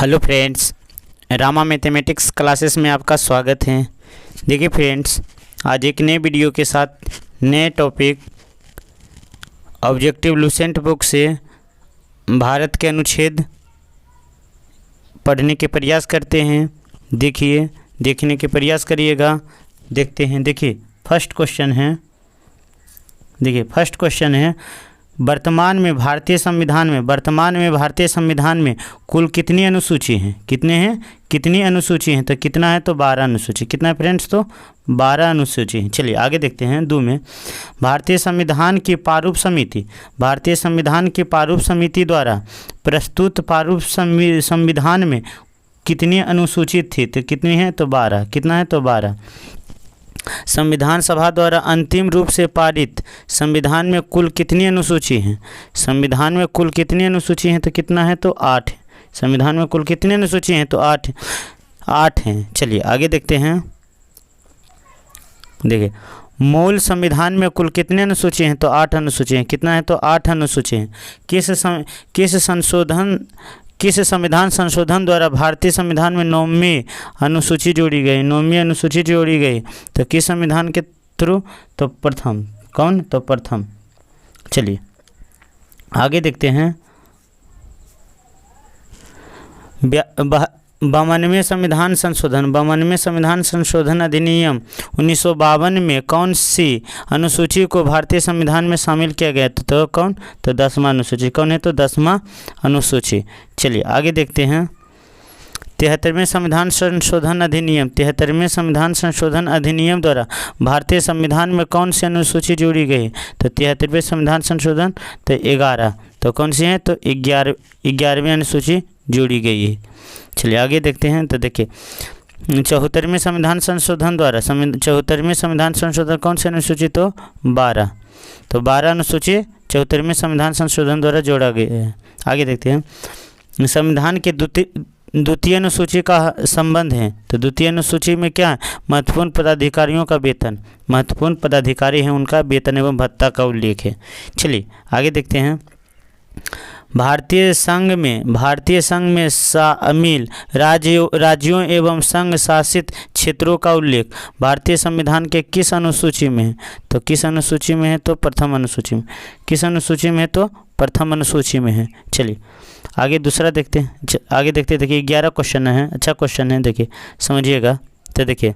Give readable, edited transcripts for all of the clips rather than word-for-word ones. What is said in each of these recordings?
Hello friends, Rama mathematics classes में आपका स्वागत है। देखिए फ्रेंड्स, आज एक नए वीडियो के साथ नए टॉपिक ऑब्जेक्टिव लुसेंट बुक से भारत के अनुच्छेद पढ़ने के प्रयास करते हैं। देखने के प्रयास करिएगा। देखते हैं। देखिए फर्स्ट क्वेश्चन है वर्तमान में भारतीय संविधान में कुल कितनी अनुसूची हैं? कितनी अनुसूची हैं? तो कितना है? तो 12 अनुसूची। कितना है फ्रेंड्स? तो 12 अनुसूची हैं। चलिए आगे देखते हैं। 2 में भारतीय संविधान की प्रारूप समिति द्वारा प्रस्तुत प्रारूप संविधान में कितनी अनुसूचित थी? तो कितनी है? तो 12। कितना है? तो 12। संविधान सभा द्वारा अंतिम रूप से पारित संविधान में कुल कितनी अनुसूची हैं? संविधान में कुल कितनी अनुसूची हैं? तो कितना है? तो 8। संविधान में कुल कितनी अनुसूची हैं? तो 8 हैं। चलिए आगे देखते हैं। देखिए मूल संविधान में कुल कितने अनुसूची हैं? तो 8 अनुसूची हैं। कितना है? तो 8 अनुसूची हैं। किस संविधान संशोधन द्वारा भारतीय संविधान में 9वीं अनुसूची जोड़ी गई? तो किस संविधान के थ्रू? तो प्रथम। कौन? तो प्रथम। चलिए आगे देखते हैं। 52वें संविधान संशोधन अधिनियम 1952 में कौन सी अनुसूची को भारतीय संविधान में शामिल किया गया? तो कौन? तो 10वां अनुसूची। कौन है? तो 10वां अनुसूची। चलिए आगे देखते हैं। 73वें संविधान संशोधन अधिनियम द्वारा भारतीय संविधान में कौन सी अनुसूची जोड़ी गई? तो 73वें संविधान संशोधन तो 11। तो कौन सी है? तो 11वीं अनुसूची जोड़ी गई है। चलिए आगे देखते हैं। तो देखिए 74वें संविधान संशोधन कौन सी अनुसूची? तो 12। तो 12 अनुसूची 74वें संविधान संशोधन द्वारा जोड़ा गया है। आगे देखते हैं। संविधान के द्वितीय अनुसूची का संबंध है। तो द्वितीय अनुसूची में क्या है? महत्वपूर्ण पदाधिकारियों का वेतन। महत्वपूर्ण पदाधिकारी हैं, उनका वेतन एवं भत्ता का उल्लेख है। चलिए आगे देखते हैं। भारतीय संघ में शामिल राज्यों एवं संघ शासित क्षेत्रों का उल्लेख भारतीय संविधान के किस अनुसूची में है? तो किस अनुसूची में है? तो प्रथम अनुसूची में। किस अनुसूची में है? तो प्रथम अनुसूची में है। चलिए आगे दूसरा देखते हैं। देखिए 11 क्वेश्चन है। अच्छा क्वेश्चन है, देखिए समझिएगा। तो देखिए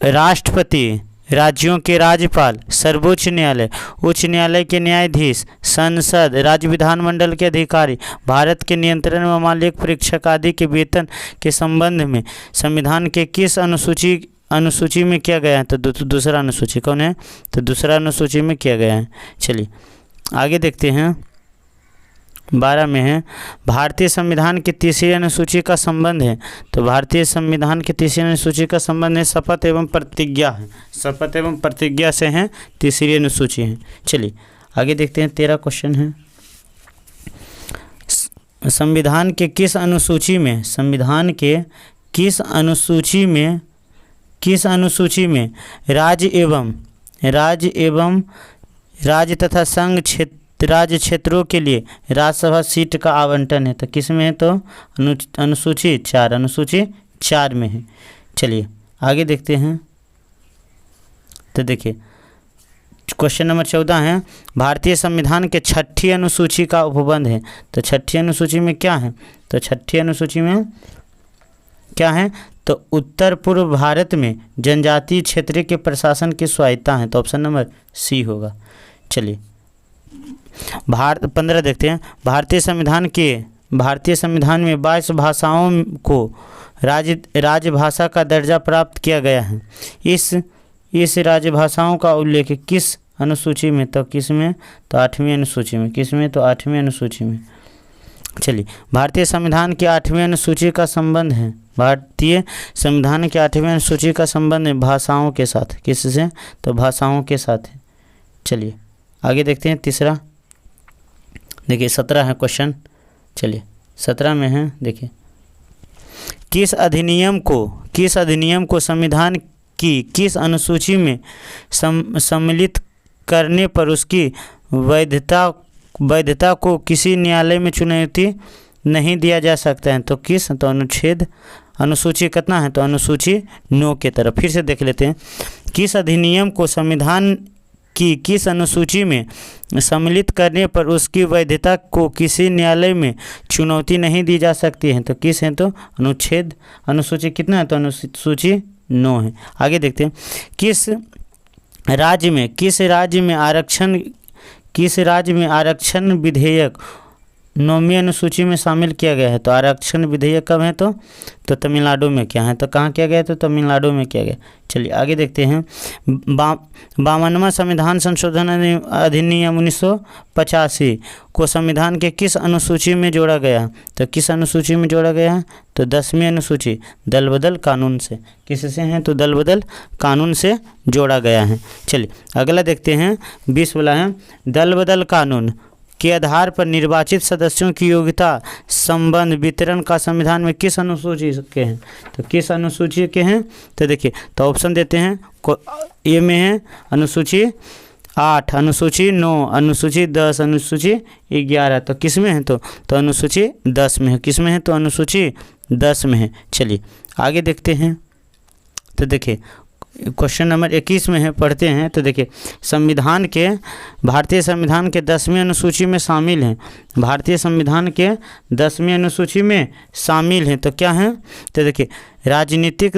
राष्ट्रपति, राज्यों के राज्यपाल, सर्वोच्च न्यायालय, उच्च न्यायालय के न्यायाधीश, संसद, राज्य विधानमंडल के अधिकारी, भारत के नियंत्रण व मालिक परीक्षक आदि के वेतन के संबंध में संविधान के किस अनुसूची में किया गया है? तो दूसरा अनुसूची। कौन है? तो दूसरा अनुसूची में किया गया है। चलिए आगे देखते हैं। 12 में है भारतीय संविधान की तीसरी अनुसूची का संबंध है। तो भारतीय संविधान की तीसरी अनुसूची का संबंध है शपथ एवं प्रतिज्ञा है। शपथ एवं प्रतिज्ञा से हैं, तीसरी अनुसूची है। चलिए आगे देखते हैं। 13 क्वेश्चन है। संविधान के किस अनुसूची राज्य तथा संघ राज्य क्षेत्रों के लिए राज्यसभा सीट का आवंटन है? तो किस में है? तो अनुसूची 4 में है। चलिए आगे देखते हैं। तो देखिए क्वेश्चन नंबर 14 है भारतीय संविधान के 6ठी अनुसूची का उपबंध है। तो 6ठी अनुसूची में क्या है? तो 6ठी अनुसूची में क्या है? तो उत्तर पूर्व भारत में जनजातीय क्षेत्र के प्रशासन की स्वायत्ता है। तो ऑप्शन नंबर सी होगा। चलिए 15 देखते हैं। भारतीय संविधान में 22 भाषाओं को राजभाषा का दर्जा प्राप्त किया गया है। इस राजभाषाओं का उल्लेख किस अनुसूची में? तो किस में? तो 8वीं अनुसूची में। किस में? तो 8वीं अनुसूची में। चलिए भारतीय संविधान की 8वीं अनुसूची का संबंध है। भारतीय संविधान की 8वीं अनुसूची का संबंध है भाषाओं के साथ। किससे? तो भाषाओं के साथ है। चलिए आगे देखते हैं। तीसरा देखिए 17 है क्वेश्चन। चलिए 17 में है। देखिए किस अधिनियम को संविधान की किस अनुसूची में सम्मिलित करने पर उसकी वैधता को किसी न्यायालय में चुनौती नहीं दिया जा सकता है तो किस, तो अनुच्छेद अनुसूची कितना है, तो अनुसूची 9 के तरफ। फिर से देख लेते हैं, किस अधिनियम को संविधान की किस अनुसूची में सम्मिलित करने पर उसकी वैधता को किसी न्यायालय में चुनौती नहीं दी जा सकती है, तो किस है, तो अनुच्छेद अनुसूची कितना है, तो अनुसूची 9 है। आगे देखते हैं, किस राज्य में आरक्षण विधेयक 9वीं अनुसूची में शामिल किया गया है, तो आरक्षण विधेयक कब है, तो तमिलनाडु में क्या है, तो कहाँ किया गया है, तो तमिलनाडु में किया गया। चलिए आगे देखते हैं, 52वां संविधान संशोधन अधिनियम 1985 को संविधान के किस अनुसूची में जोड़ा गया, तो किस अनुसूची में जोड़ा गया है, तो 10वीं अनुसूची दल बदल कानून से। किससे हैं, तो दल बदल कानून से जोड़ा गया है। चलिए अगला देखते हैं, 20 वाला है, दल बदल कानून के आधार पर निर्वाचित सदस्यों की योग्यता संबंध वितरण का संविधान में किस अनुसूची के हैं, तो किस अनुसूची के हैं, तो देखिए, तो ऑप्शन देते हैं, ए में है अनुसूची 8, अनुसूची 9, अनुसूची 10, अनुसूची 11, तो किस में है, तो अनुसूची 10 में है। किस में है, तो अनुसूची 10 में है। चलिए आगे देखते हैं, तो देखिए क्वेश्चन नंबर 21 में है, पढ़ते हैं, तो देखिए, भारतीय संविधान के 10वीं अनुसूची में शामिल हैं, भारतीय संविधान के 10वीं अनुसूची में शामिल हैं, तो क्या है, तो देखिए, राजनीतिक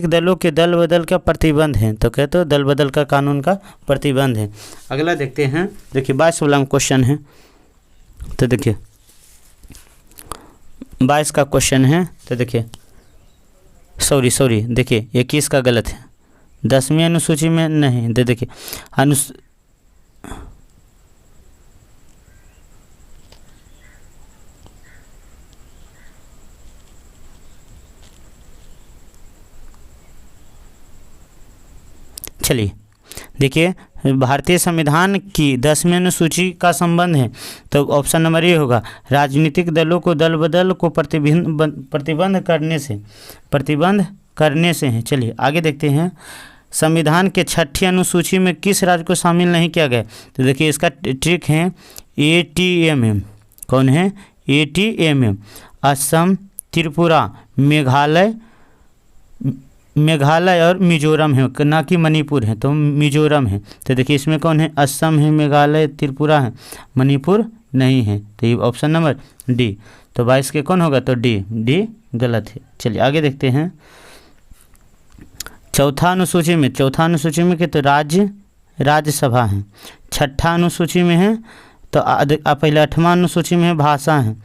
दलों के दल बदल का प्रतिबंध है, तो कहते हो दल बदल का कानून का प्रतिबंध है। अगला देखते हैं, देखिए 22 वाला क्वेश्चन है, तो देखिए 22 का क्वेश्चन है, तो देखिए सॉरी देखिए 21 का गलत है, 10वीं अनुसूची में नहीं, देखिए चलिए देखिए, भारतीय संविधान की 10वीं अनुसूची का संबंध है, तो ऑप्शन नंबर ए होगा, राजनीतिक दलों को दल बदल को प्रतिबंध करने से है। चलिए आगे देखते हैं, संविधान के 6ठी अनुसूची में किस राज्य को शामिल नहीं किया गया, तो देखिए इसका ट्रिक है ATMM। कौन है, ATMM, असम, त्रिपुरा, मेघालय और मिजोरम है, ना कि मणिपुर है, तो मिजोरम है। तो देखिए इसमें कौन है, असम है, मेघालय, त्रिपुरा है, मणिपुर नहीं है, तो ये ऑप्शन नंबर डी। तो 22 के कौन होगा, तो डी गलत है। चलिए आगे देखते हैं, चौथा अनुसूची में के तो राज्यसभा है, 6ठा अनुसूची में है, तो पहले 8वां अनुसूची में है भाषा है,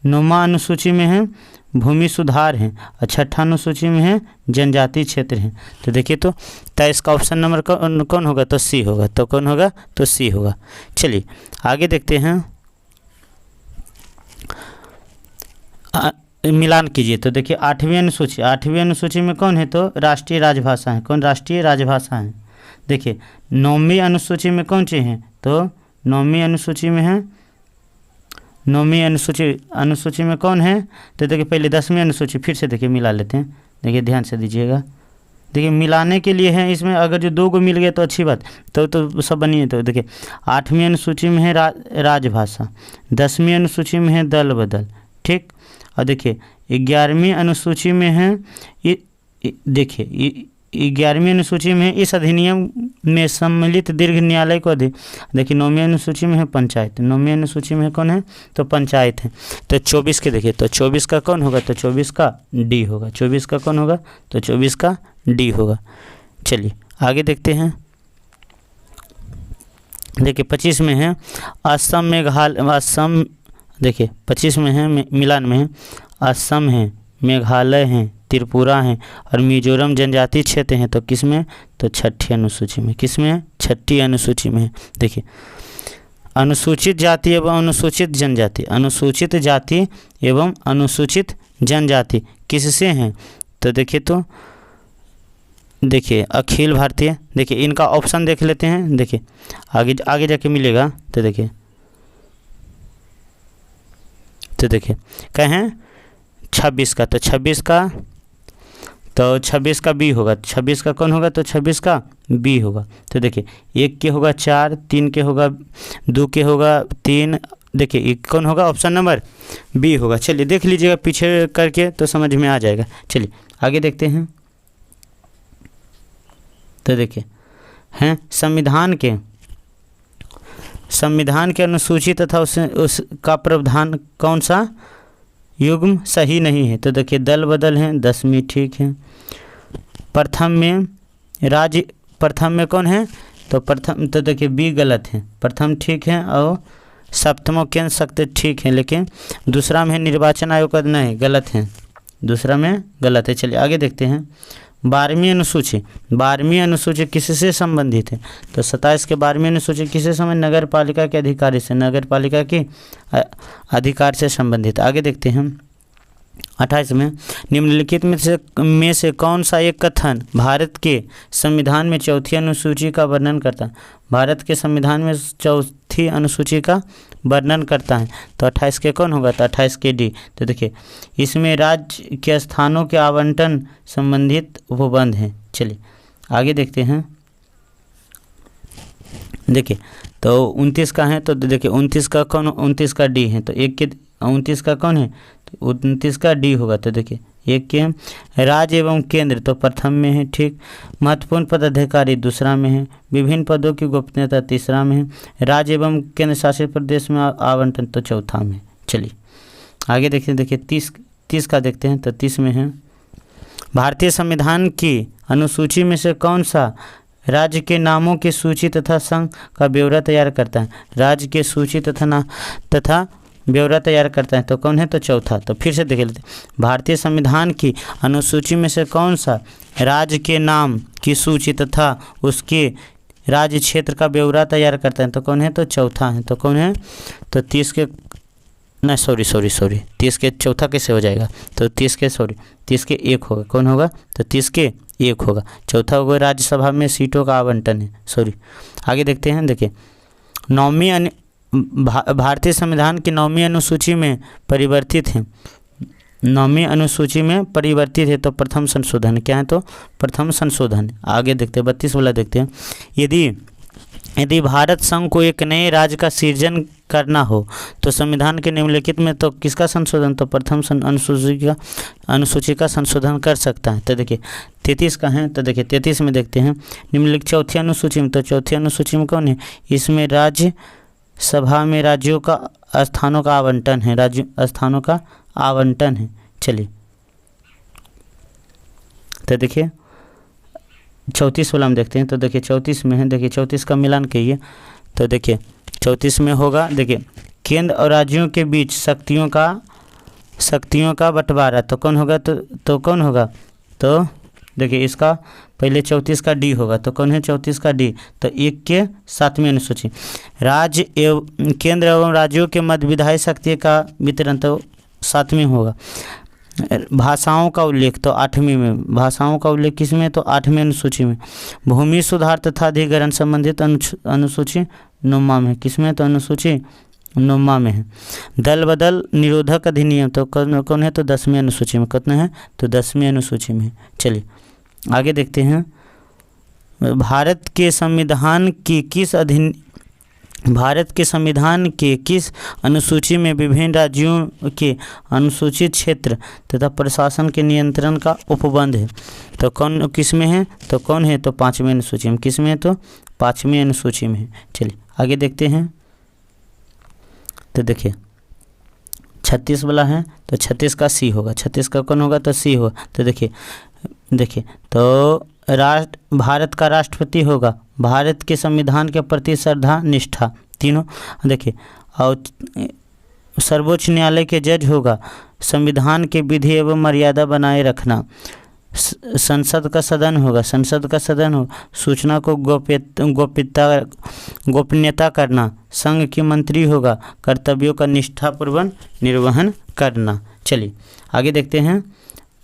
9वां अनुसूची में है भूमि सुधार है, और 6ठा अनुसूची में है जनजातीय क्षेत्र है। तो देखिए, तो इसका ऑप्शन नंबर कौन होगा, तो सी होगा, तो कौन होगा, तो सी होगा। चलिए आगे देखते हैं, मिलान कीजिए, तो देखिए 8वीं अनुसूची में कौन है, तो राष्ट्रीय राजभाषा है, कौन, राष्ट्रीय राजभाषा है। देखिए 9वीं अनुसूची में कौन सी है, तो 9वीं अनुसूची में है, 9वीं अनुसूची में कौन है, तो देखिए पहले 10वीं अनुसूची, फिर से देखिए मिला लेते हैं, देखिए ध्यान से दीजिएगा, देखिए मिलाने के लिए है, इसमें अगर जो 2 को मिल गया तो अच्छी बात, तो सब बनिए। तो देखिए 8वीं अनुसूची में है राजभाषा, 10वीं अनुसूची में है दल बदल, ठीक, और देखिए 11वीं अनुसूची में है, देखिए 11वीं अनुसूची में इस अधिनियम में सम्मिलित दीर्घ न्यायालय को देखिए 9वीं अनुसूची में है पंचायत, 9वीं अनुसूची में कौन है, तो पंचायत है। तो 24 के देखिए, तो 24 का कौन होगा, तो 24 का डी होगा, 24 का कौन होगा, तो 24 का डी होगा। चलिए आगे देखते हैं, देखिए 25 में है असम, असम, देखिए 25 में है मिलान में है, असम है, मेघालय है, त्रिपुरा है और मिजोरम जनजातीय क्षेत्र हैं, तो किस में, तो 6ठी अनुसूची में। किस में है, 6ठी अनुसूची में है। देखिए अनुसूचित जाति एवं अनुसूचित जनजाति, अनुसूचित जाति एवं अनुसूचित जनजाति किससे हैं, तो देखिए, तो देखिए अखिल भारतीय, देखिए इनका ऑप्शन देख लेते हैं, देखिए आगे जाके मिलेगा, तो देखिए, कहें 26 का, तो 26 का बी होगा, 26 का कौन होगा, तो 26 का बी होगा। तो देखिए 1 के होगा 4, 3 के होगा 2 के होगा 3, देखिए ये कौन होगा, ऑप्शन नंबर बी होगा। चलिए देख लीजिएगा पीछे करके तो समझ में आ जाएगा। चलिए आगे देखते हैं। तो देखिए हैं संविधान के अनुसूची तथा उसका प्रावधान कौन सा युग्म सही नहीं है। तो देखिए दल बदल हैं, 10वीं ठीक है। प्रथम में कौन है, तो प्रथम, तो देखिए बी गलत है, प्रथम ठीक है और सप्तमों केंद्र शक्ति ठीक है, लेकिन दूसरा में निर्वाचन आयोग का नहीं, गलत है, दूसरा में गलत है। चलिए आगे देखते हैं। 12वीं अनुसूची किससे संबंधित है। तो 27 के 12वीं अनुसूची किससे संबंधित, नगर पालिका के अधिकारी से, नगर पालिका के अधिकार से संबंधित। आगे देखते हैं। 28 में निम्नलिखित में से कौन सा एक कथन भारत के संविधान में चौथी अनुसूची का वर्णन करता है। भारत के संविधान में चौथी अनुसूची का वर्णन करता है। तो 28 के कौन होगा, तो 28 के डी। तो देखिए इसमें राज्य के स्थानों के आवंटन संबंधित उपबंध हैं। चलिए आगे देखते हैं। देखिए तो 29 का है, तो देखिए 29 का कौन, 29 का डी है। तो 1 के 29 का कौन है, तो 29 का डी होगा। तो देखिए 1 के राज्य एवं केंद्र तो प्रथम में है, ठीक। महत्वपूर्ण पदाधिकारी दूसरा में है। विभिन्न पदों की गोपनीयता तीसरा में है। राज्य एवं केंद्र शासित प्रदेश में आवंटन तो चौथा में। चलिए आगे देखते हैं। देखिए 30 का देखते हैं। तो 30 में है भारतीय संविधान की अनुसूची में से कौन सा राज्य के नामों की सूची तथा संघ का ब्यौरा तैयार करता है। राज्य के सूची तथा ब्यौरा तैयार करता है, तो कौन है, तो चौथा। तो फिर से देख लेते हैं। भारतीय संविधान की अनुसूची में से कौन सा राज्य के नाम की सूची तथा उसके राज्य क्षेत्र का ब्यौरा तैयार करता है, तो कौन है, तो चौथा है। तो कौन है, तो 30 के ना सॉरी 30 के चौथा कैसे हो जाएगा, तो 30 के 1 होगा। कौन होगा, तो 30 के 1 होगा। चौथा होगा राज्यसभा में सीटों का आवंटन है। आगे देखते हैं। देखिए भारतीय संविधान की 9वीं अनुसूची में परिवर्तित है। 9वीं अनुसूची में परिवर्तित है, तो प्रथम संशोधन क्या है, तो प्रथम संशोधन। आगे देखते हैं। 32 वाला देखते हैं। यदि भारत संघ को एक नए राज्य का सृजन करना हो तो संविधान के निम्नलिखित में तो किसका संशोधन, तो प्रथम अनुसूची का संशोधन कर सकता है। तो देखिए 33 का है। तो देखिए 33 में देखते हैं। निम्नलिखित चौथी अनुसूची में, तो चौथी अनुसूची में कौन है, इसमें राज्य सभा में राज्यों का स्थानों का आवंटन है, राज्य स्थानों का आवंटन है। चलिए तो देखिए 34 वाला हम देखते हैं। तो देखिए 34 में है। देखिए 34 का मिलान कहिए। तो देखिए 34 में होगा, देखिए केंद्र और राज्यों के बीच शक्तियों का बंटवारा, तो कौन होगा, तो कौन होगा, तो देखिए इसका पहले 34 का डी होगा। तो कौन है, 34 का डी। तो 1 के 7वीं अनुसूची राज्य एवं केंद्र एवं राज्यों के मध्य विधायी शक्ति का वितरण, तो 7वीं होगा। भाषाओं का उल्लेख, तो 8वीं में। भाषाओं का उल्लेख किस में, तो 8वीं अनुसूची में। भूमि सुधार तथा अधिग्रहण संबंधित अनुसूची 9वां में। किस में, तो अनुसूची 9वां में है। दल बदल निरोधक अधिनियम, तो कौन है, तो 10वीं अनुसूची में। कितना है, तो 10वीं अनुसूची में। चलिए आगे देखते हैं। भारत के संविधान की किस अनुसूची में विभिन्न राज्यों के अनुसूचित क्षेत्र तथा प्रशासन के नियंत्रण का उपबंध है, तो कौन किस में है, तो कौन है, तो 5वीं अनुसूची में। किस में है, तो 5वीं अनुसूची में है। चलिए आगे देखते हैं। तो देखिए 36 वाला है। तो 36 का सी होगा। 36 का कौन होगा, तो सी होगा। तो देखिए तो भारत का राष्ट्रपति होगा, भारत के संविधान के प्रति श्रद्धा निष्ठा तीनों। देखिए और सर्वोच्च न्यायालय के जज होगा, संविधान के विधि एवं मर्यादा बनाए रखना। संसद का सदन होगा, सूचना को गोपनीयता करना। संघ की मंत्री होगा, कर्तव्यों का निष्ठापूर्वक निर्वहन करना। चलिए आगे देखते हैं।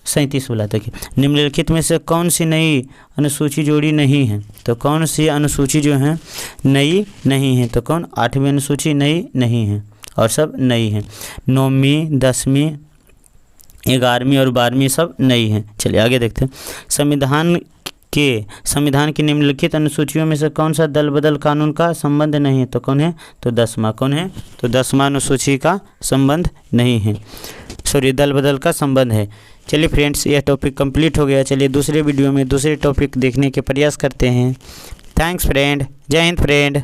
37 वाला देखिए। निम्नलिखित में से कौन सी नई अनुसूची जोड़ी नहीं है, तो कौन सी अनुसूची जो है नई नहीं है, तो कौन, 8वीं अनुसूची नई नहीं है और सब नई है। 9वीं 10वीं 11वीं और 12वीं सब नई हैं। चलिए आगे देखते हैं। संविधान कि संविधान की निम्नलिखित अनुसूचियों में से कौन सा दल बदल कानून का संबंध नहीं है? तो कौन है? तो 10वां। कौन है? तो 10वां अनुसूची का संबंध नहीं है, सॉरी दल बदल का संबंध है। चलिए फ्रेंड्स, यह टॉपिक कंप्लीट हो गया। चलिए दूसरे वीडियो में दूसरे टॉपिक देखने के प्रयास करते हैं। Thanks friend. जय हिंद फ्रेंड।